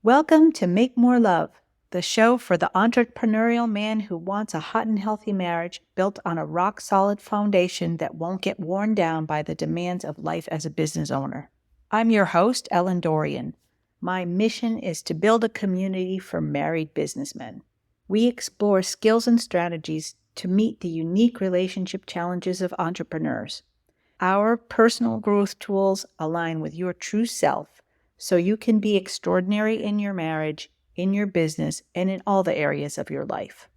Welcome to Make More Love, the show for the entrepreneurial man who wants a hot and healthy marriage built on a rock-solid foundation that won't get worn down by the demands of life as a business owner. I'm your host, Ellen Dorian. My mission is to build a community for married businessmen. We explore skills and strategies to meet the unique relationship challenges of entrepreneurs. Our personal growth tools align with your true self, so you can be extraordinary in your marriage, in your business, and in all the areas of your life.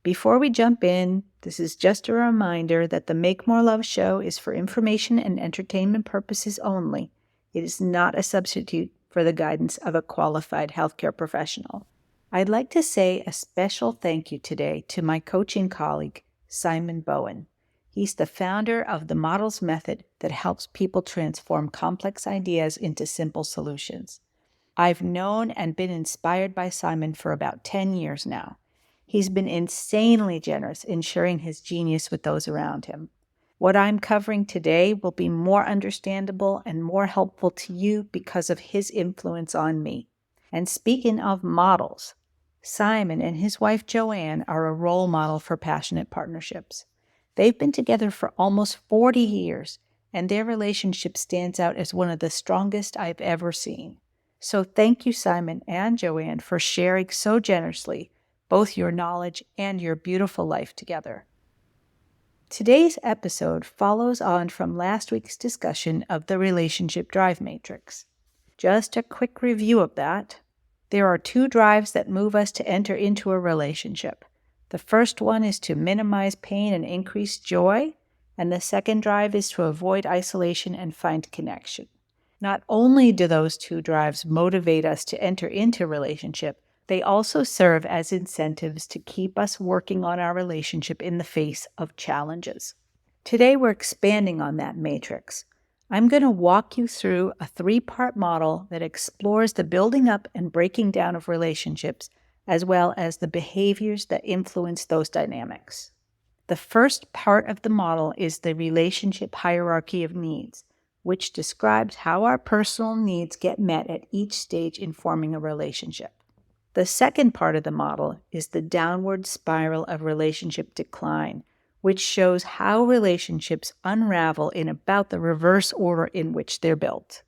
Before we jump in, this is just a reminder that the Make More Love show is for information and entertainment purposes only. It is not a substitute for the guidance of a qualified healthcare professional. I'd like to say a special thank you today to my coaching colleague, Simon Bowen. He's the founder of the Models Method that helps people transform complex ideas into simple solutions. I've known and been inspired by Simon for about 10 years now. He's been insanely generous in sharing his genius with those around him. What I'm covering today will be more understandable and more helpful to you because of his influence on me. And speaking of models, Simon and his wife Joanne are a role model for passionate partnerships. They've been together for almost 40 years, and their relationship stands out as one of the strongest I've ever seen. So thank you, Simon and Joanne, for sharing so generously both your knowledge and your beautiful life together. Today's episode follows on from last week's discussion of the relationship drive matrix. Just a quick review of that. There are 2 drives that move us to enter into a relationship. The first one is to minimize pain and increase joy, and the second drive is to avoid isolation and find connection. Not only do those 2 drives motivate us to enter into a relationship, they also serve as incentives to keep us working on our relationship in the face of challenges. Today we're expanding on that matrix. I'm going to walk you through a 3-part model that explores the building up and breaking down of relationships, as well as the behaviors that influence those dynamics. The first part of the model is the relationship hierarchy of needs, which describes how our personal needs get met at each stage in forming a relationship. The second part of the model is the downward spiral of relationship decline, which shows how relationships unravel in about the reverse order in which they're built.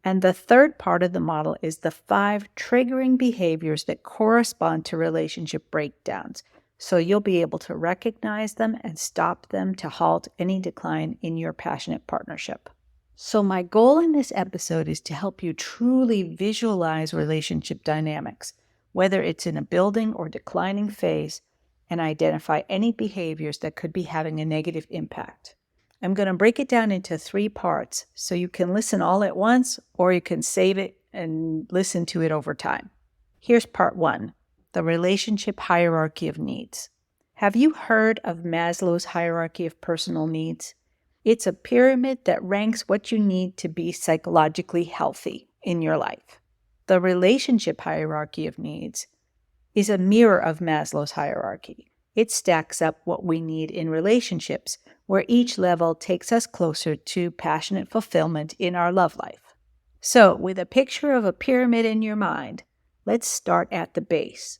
And the third part of the model is the 5 triggering behaviors that correspond to relationship breakdowns, so you'll be able to recognize them and stop them to halt any decline in your passionate partnership. So my goal in this episode is to help you truly visualize relationship dynamics, whether it's in a building or declining phase, and identify any behaviors that could be having a negative impact. I'm going to break it down into 3 parts, so you can listen all at once, or you can save it and listen to it over time. Here's part 1, the relationship hierarchy of needs. Have you heard of Maslow's hierarchy of personal needs? It's a pyramid that ranks what you need to be psychologically healthy in your life. The relationship hierarchy of needs is a mirror of Maslow's hierarchy. It stacks up what we need in relationships, where each level takes us closer to passionate fulfillment in our love life. So, with a picture of a pyramid in your mind, let's start at the base.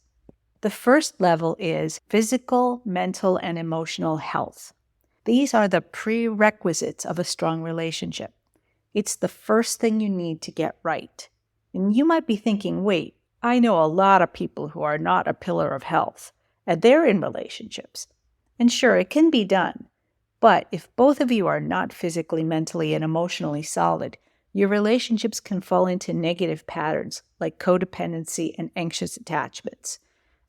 The first level is physical, mental, and emotional health. These are the prerequisites of a strong relationship. It's the first thing you need to get right. And you might be thinking, wait, I know a lot of people who are not a pillar of health, and they're in relationships. And sure, it can be done. But if both of you are not physically, mentally, and emotionally solid, your relationships can fall into negative patterns like codependency and anxious attachments.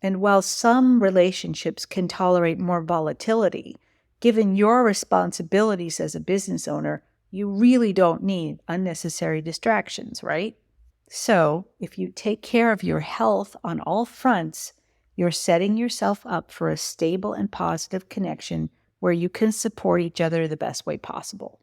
And while some relationships can tolerate more volatility, given your responsibilities as a business owner, you really don't need unnecessary distractions, right? So, if you take care of your health on all fronts, you're setting yourself up for a stable and positive connection where you can support each other the best way possible.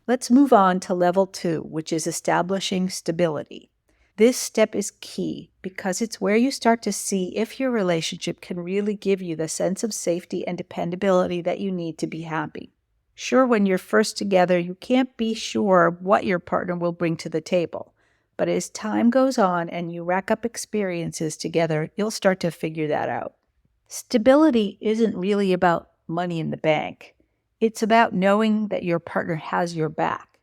Let's move on to level 2, which is establishing stability. This step is key because it's where you start to see if your relationship can really give you the sense of safety and dependability that you need to be happy. Sure, when you're first together, you can't be sure what your partner will bring to the table. But as time goes on and you rack up experiences together, you'll start to figure that out. Stability isn't really about money in the bank. It's about knowing that your partner has your back.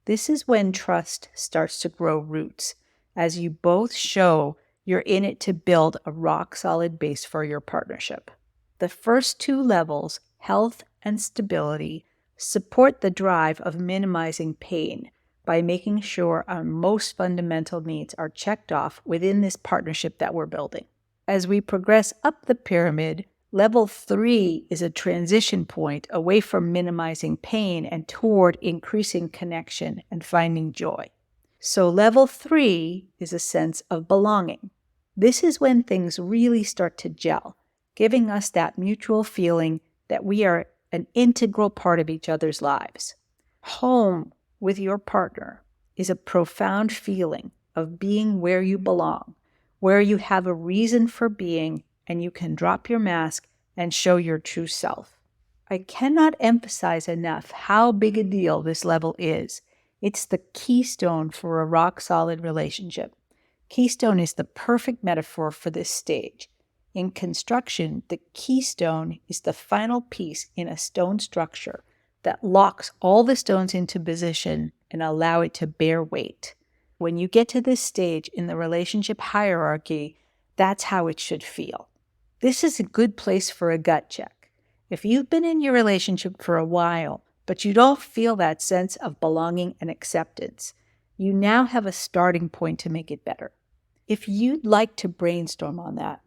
This is when trust starts to grow roots, as you both show you're in it to build a rock-solid base for your partnership. The first two levels, health and stability, support the drive of minimizing pain by making sure our most fundamental needs are checked off within this partnership that we're building. As we progress up the pyramid, level 3 is a transition point away from minimizing pain and toward increasing connection and finding joy. So level 3 is a sense of belonging. This is when things really start to gel, giving us that mutual feeling that we are an integral part of each other's lives. Home with your partner is a profound feeling of being where you belong, where you have a reason for being and you can drop your mask and show your true self. I cannot emphasize enough how big a deal this level is. It's the keystone for a rock-solid relationship. Keystone is the perfect metaphor for this stage. In construction, the keystone is the final piece in a stone structure that locks all the stones into position and allow it to bear weight. When you get to this stage in the relationship hierarchy, that's how it should feel. This is a good place for a gut check. If you've been in your relationship for a while, but you don't feel that sense of belonging and acceptance, you now have a starting point to make it better. If you'd like to brainstorm on that,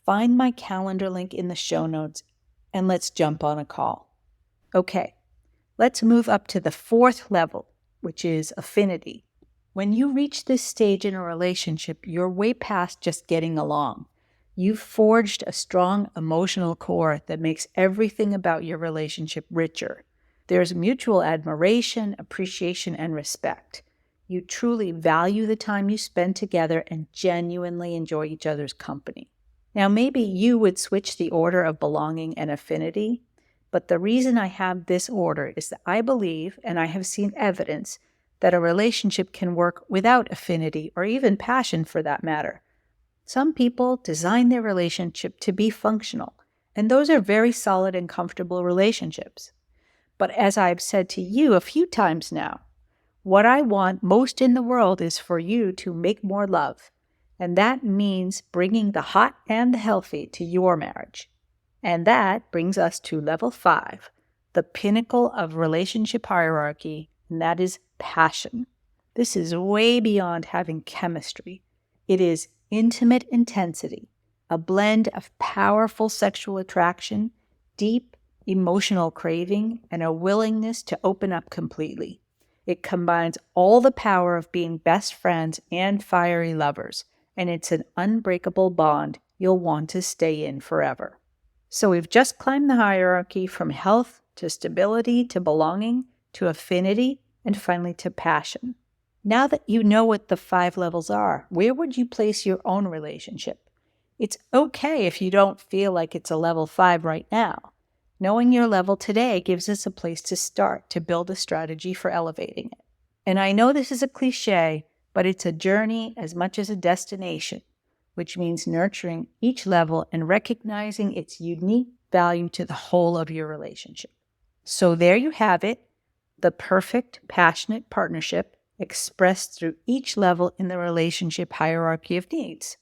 find my calendar link in the show notes and let's jump on a call. Okay, let's move up to the fourth level, which is affinity. When you reach this stage in a relationship, you're way past just getting along. You've forged a strong emotional core that makes everything about your relationship richer. There's mutual admiration, appreciation, and respect. You truly value the time you spend together and genuinely enjoy each other's company. Now, maybe you would switch the order of belonging and affinity, but the reason I have this order is that I believe, and I have seen evidence, that a relationship can work without affinity or even passion for that matter. Some people design their relationship to be functional, and those are very solid and comfortable relationships. But as I've said to you a few times now, what I want most in the world is for you to make more love, and that means bringing the hot and the healthy to your marriage. And that brings us to level 5, the pinnacle of relationship hierarchy, and that is passion. This is way beyond having chemistry. It is intimate intensity, a blend of powerful sexual attraction, deep emotional craving, and a willingness to open up completely. It combines all the power of being best friends and fiery lovers, and it's an unbreakable bond you'll want to stay in forever. So we've just climbed the hierarchy from health to stability to belonging to affinity and finally to passion. Now that you know what the 5 levels are, where would you place your own relationship? It's okay if you don't feel like it's a level 5 right now. Knowing your level today gives us a place to start to build a strategy for elevating it. And I know this is a cliche, but it's a journey as much as a destination, which means nurturing each level and recognizing its unique value to the whole of your relationship. So there you have it, the perfect, passionate partnership expressed through each level in the relationship hierarchy of needs.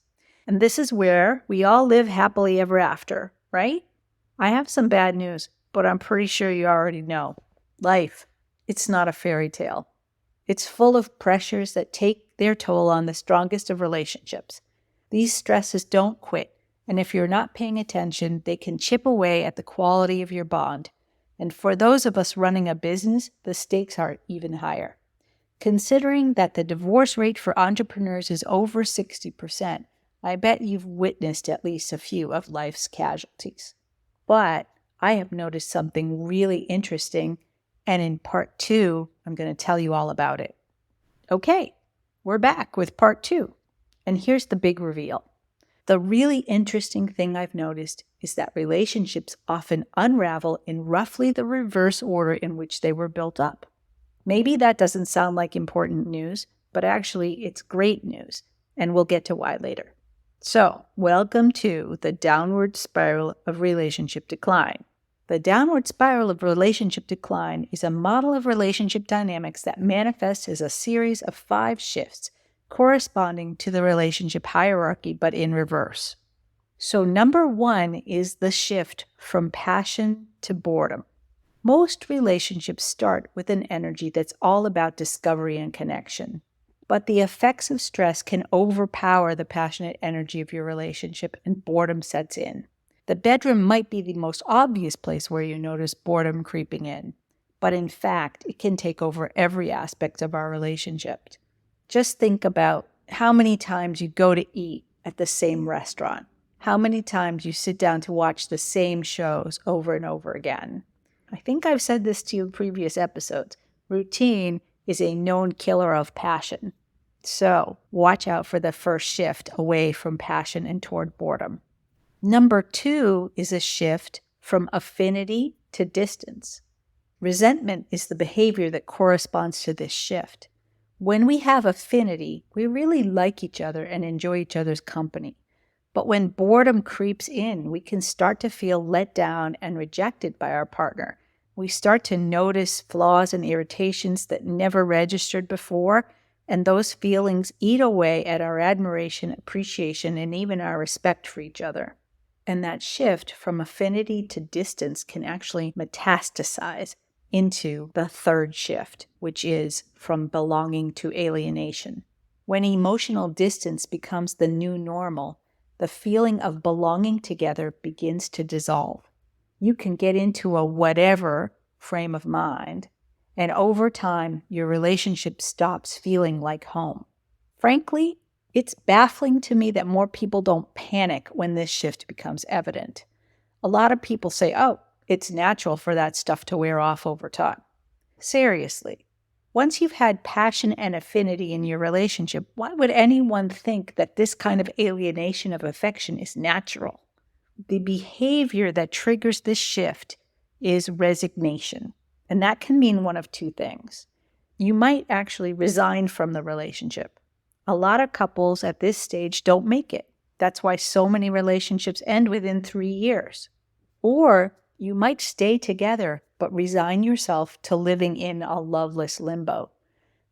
And this is where we all live happily ever after, right? I have some bad news, but I'm pretty sure you already know. Life, it's not a fairy tale. It's full of pressures that take their toll on the strongest of relationships. These stresses don't quit, and if you're not paying attention, they can chip away at the quality of your bond. And for those of us running a business, the stakes are even higher. Considering that the divorce rate for entrepreneurs is over 60%, I bet you've witnessed at least a few of life's casualties. But I have noticed something really interesting, and in part 2, I'm going to tell you all about it. Okay, we're back with part 2, and here's the big reveal. The really interesting thing I've noticed is that relationships often unravel in roughly the reverse order in which they were built up. Maybe that doesn't sound like important news, but actually it's great news, and we'll get to why later. So, welcome to the downward spiral of relationship decline. The downward spiral of relationship decline is a model of relationship dynamics that manifests as a series of 5 shifts corresponding to the relationship hierarchy, but in reverse. So number 1 is the shift from passion to boredom. Most relationships start with an energy that's all about discovery and connection. But the effects of stress can overpower the passionate energy of your relationship, and boredom sets in. The bedroom might be the most obvious place where you notice boredom creeping in, but in fact, it can take over every aspect of our relationship. Just think about how many times you go to eat at the same restaurant, how many times you sit down to watch the same shows over and over again. I think I've said this to you in previous episodes. Routine is a known killer of passion. So watch out for the first shift away from passion and toward boredom. Number 2 is a shift from affinity to distance. Resentment is the behavior that corresponds to this shift. When we have affinity, we really like each other and enjoy each other's company. But when boredom creeps in, we can start to feel let down and rejected by our partner. We start to notice flaws and irritations that never registered before, and those feelings eat away at our admiration, appreciation, and even our respect for each other. And that shift from affinity to distance can actually metastasize into the third shift, which is from belonging to alienation. When emotional distance becomes the new normal, the feeling of belonging together begins to dissolve. You can get into a whatever frame of mind, and over time, your relationship stops feeling like home. Frankly, it's baffling to me that more people don't panic when this shift becomes evident. A lot of people say, oh, it's natural for that stuff to wear off over time. Seriously, once you've had passion and affinity in your relationship, why would anyone think that this kind of alienation of affection is natural? The behavior that triggers this shift is resignation, and that can mean one of 2 things. You might actually resign from the relationship. A lot of couples at this stage don't make it. That's why so many relationships end within 3 years. Or you might stay together, but resign yourself to living in a loveless limbo.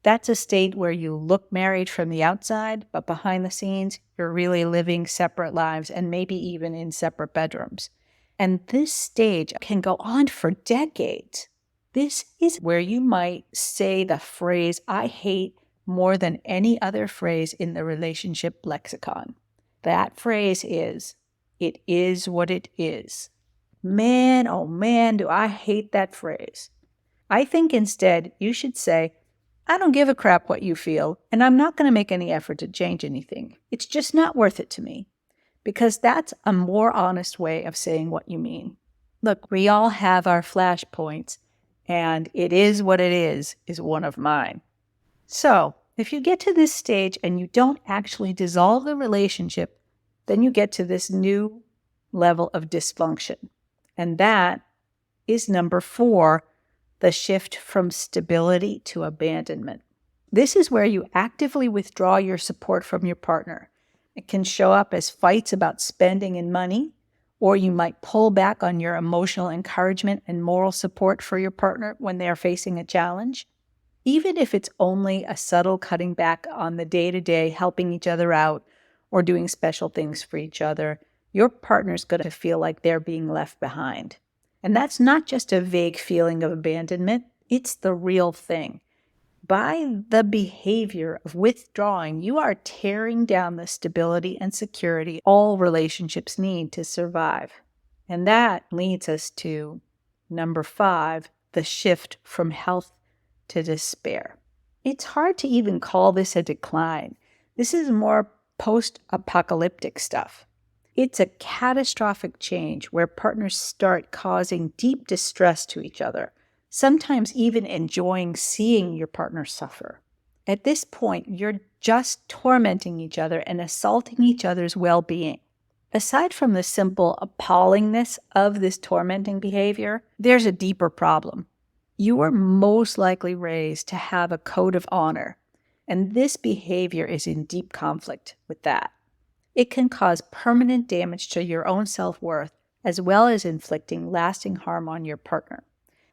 That's a state where you look married from the outside, but behind the scenes, you're really living separate lives and maybe even in separate bedrooms. And this stage can go on for decades. This is where you might say the phrase, I hate, more than any other phrase in the relationship lexicon. That phrase is, it is what it is. Man, oh man, do I hate that phrase. I think instead you should say, I don't give a crap what you feel, and I'm not going to make any effort to change anything. It's just not worth it to me. Because that's a more honest way of saying what you mean. Look, we all have our flashpoints, and it is what it is one of mine. So, if you get to this stage and you don't actually dissolve the relationship, then you get to this new level of dysfunction. And that is number 4, the shift from stability to abandonment. This is where you actively withdraw your support from your partner. It can show up as fights about spending and money, or you might pull back on your emotional encouragement and moral support for your partner when they are facing a challenge. Even if it's only a subtle cutting back on the day-to-day, helping each other out, or doing special things for each other, your partner's going to feel like they're being left behind. And that's not just a vague feeling of abandonment, it's the real thing. By the behavior of withdrawing, you are tearing down the stability and security all relationships need to survive. And that leads us to number 5, the shift from health to despair. It's hard to even call this a decline. This is more post-apocalyptic stuff. It's a catastrophic change where partners start causing deep distress to each other, sometimes even enjoying seeing your partner suffer. At this point, you're just tormenting each other and assaulting each other's well-being. Aside from the simple appallingness of this tormenting behavior, there's a deeper problem. You were most likely raised to have a code of honor. And this behavior is in deep conflict with that. It can cause permanent damage to your own self-worth, as well as inflicting lasting harm on your partner.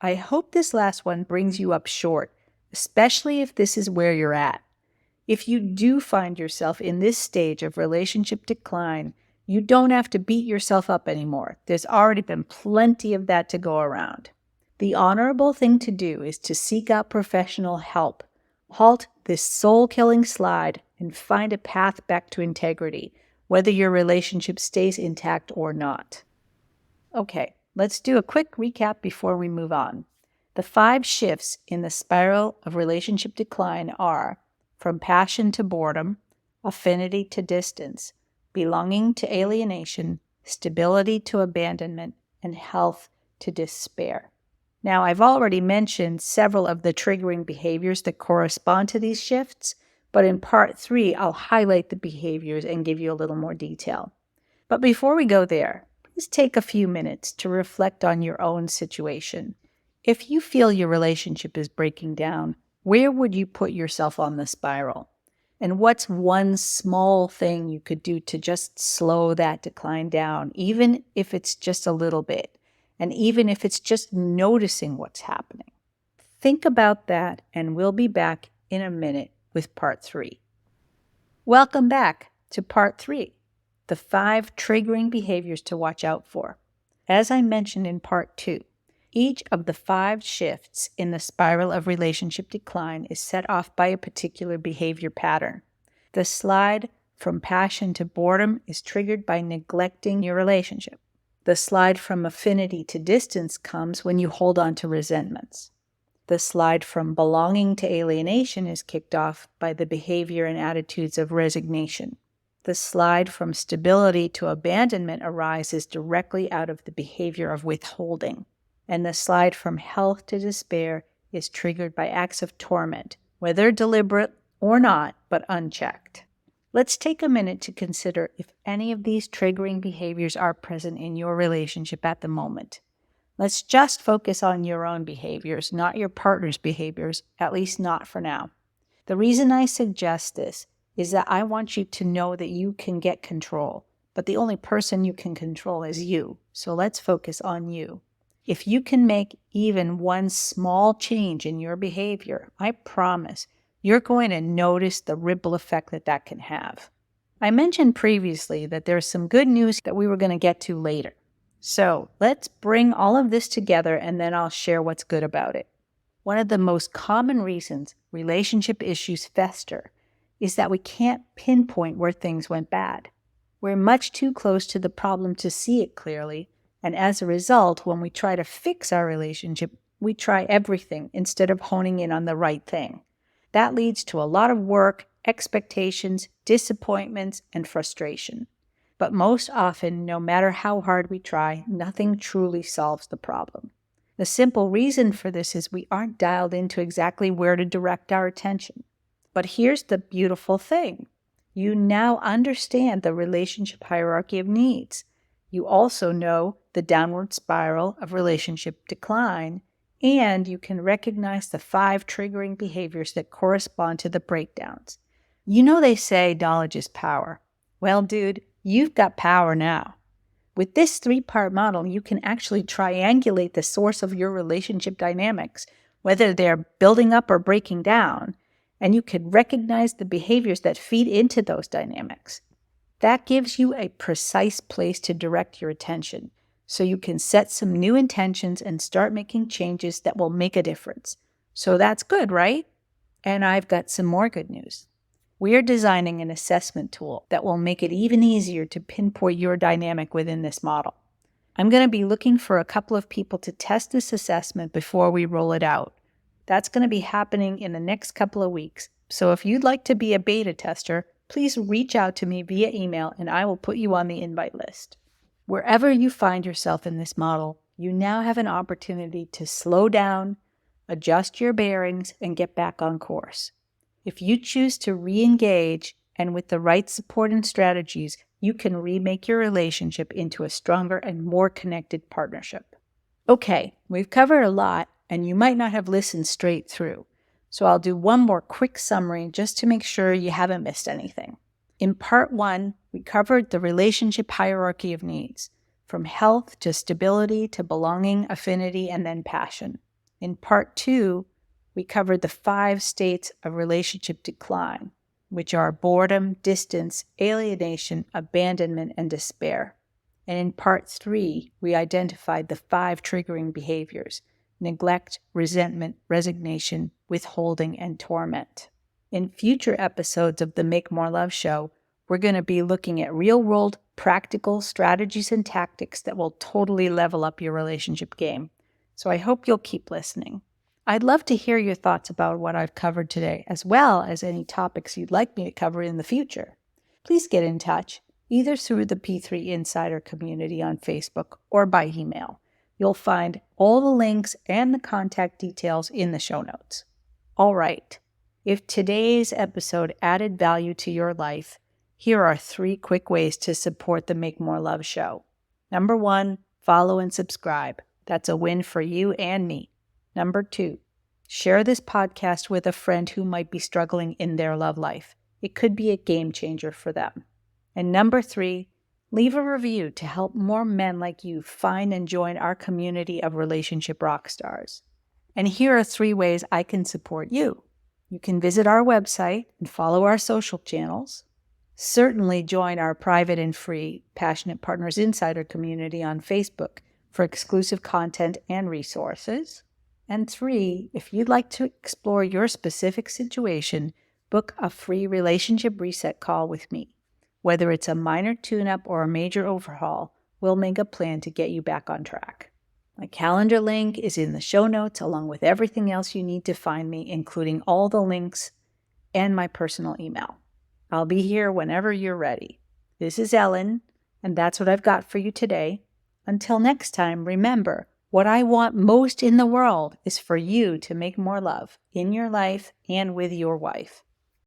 I hope this last one brings you up short, especially if this is where you're at. If you do find yourself in this stage of relationship decline, you don't have to beat yourself up anymore. There's already been plenty of that to go around. The honorable thing to do is to seek out professional help. Halt this soul-killing slide and find a path back to integrity, whether your relationship stays intact or not. Okay, let's do a quick recap before we move on. The 5 shifts in the spiral of relationship decline are from passion to boredom, affinity to distance, belonging to alienation, stability to abandonment, and health to despair. Now, I've already mentioned several of the triggering behaviors that correspond to these shifts, but in part 3, I'll highlight the behaviors and give you a little more detail. But before we go there, please take a few minutes to reflect on your own situation. If you feel your relationship is breaking down, where would you put yourself on the spiral? And what's one small thing you could do to just slow that decline down, even if it's just a little bit, and even if it's just noticing what's happening? Think about that, and we'll be back in a minute with part 3. Welcome back to part 3, the 5 triggering behaviors to watch out for. As I mentioned in part 2, each of the 5 shifts in the spiral of relationship decline is set off by a particular behavior pattern. The slide from passion to boredom is triggered by neglecting your relationship. The slide from affinity to distance comes when you hold on to resentments. The slide from belonging to alienation is kicked off by the behavior and attitudes of resignation. The slide from stability to abandonment arises directly out of the behavior of withholding. And the slide from health to despair is triggered by acts of torment, whether deliberate or not, but unchecked. Let's take a minute to consider if any of these triggering behaviors are present in your relationship at the moment. Let's just focus on your own behaviors, not your partner's behaviors, at least not for now. The reason I suggest this is that I want you to know that you can get control, but the only person you can control is you. So let's focus on you. If you can make even one small change in your behavior, I promise you're going to notice the ripple effect that can have. I mentioned previously that there's some good news that we were going to get to later. So let's bring all of this together and then I'll share what's good about it. One of the most common reasons relationship issues fester is that we can't pinpoint where things went bad. We're much too close to the problem to see it clearly. And as a result, when we try to fix our relationship, we try everything instead of honing in on the right thing. That leads to a lot of work, expectations, disappointments, and frustration. But most often, no matter how hard we try, nothing truly solves the problem. The simple reason for this is we aren't dialed into exactly where to direct our attention. But here's the beautiful thing. You now understand the relationship hierarchy of needs. You also know the downward spiral of relationship decline, and you can recognize the 5 triggering behaviors that correspond to the breakdowns. You know they say knowledge is power. Well, dude, you've got power now. With this 3-part model, you can actually triangulate the source of your relationship dynamics, whether they're building up or breaking down, and you can recognize the behaviors that feed into those dynamics. That gives you a precise place to direct your attention, so you can set some new intentions and start making changes that will make a difference. So that's good, right? And I've got some more good news. We're designing an assessment tool that will make it even easier to pinpoint your dynamic within this model. I'm going to be looking for a couple of people to test this assessment before we roll it out. That's going to be happening in the next couple of weeks. So if you'd like to be a beta tester, please reach out to me via email and I will put you on the invite list. Wherever you find yourself in this model, you now have an opportunity to slow down, adjust your bearings, and get back on course. If you choose to re-engage, and with the right support and strategies, you can remake your relationship into a stronger and more connected partnership. Okay, we've covered a lot, and you might not have listened straight through. So I'll do one more quick summary just to make sure you haven't missed anything. In part 1, we covered the relationship hierarchy of needs, from health to stability to belonging, affinity, and then passion. In part 2, we covered the 5 states of relationship decline, which are boredom, distance, alienation, abandonment, and despair. And in part 3, we identified the 5 triggering behaviors: neglect, resentment, resignation, withholding, and torment. In future episodes of the Make More Love Show, we're going to be looking at real-world, practical strategies and tactics that will totally level up your relationship game. So I hope you'll keep listening. I'd love to hear your thoughts about what I've covered today, as well as any topics you'd like me to cover in the future. Please get in touch, either through the P3 Insider community on Facebook or by email. You'll find all the links and the contact details in the show notes. All right. If today's episode added value to your life, here are 3 quick ways to support the Make More Love Show. Number 1, follow and subscribe. That's a win for you and me. Number 2, share this podcast with a friend who might be struggling in their love life. It could be a game changer for them. And number 3, leave a review to help more men like you find and join our community of relationship rock stars. And here are 3 ways I can support you. You can visit our website and follow our social channels. Certainly join our private and free Passionate Partners Insider community on Facebook for exclusive content and resources. And 3, if you'd like to explore your specific situation, book a free relationship reset call with me. Whether it's a minor tune-up or a major overhaul, we'll make a plan to get you back on track. My calendar link is in the show notes, along with everything else you need to find me, including all the links and my personal email. I'll be here whenever you're ready. This is Ellen, and that's what I've got for you today. Until next time, remember, what I want most in the world is for you to make more love in your life and with your wife.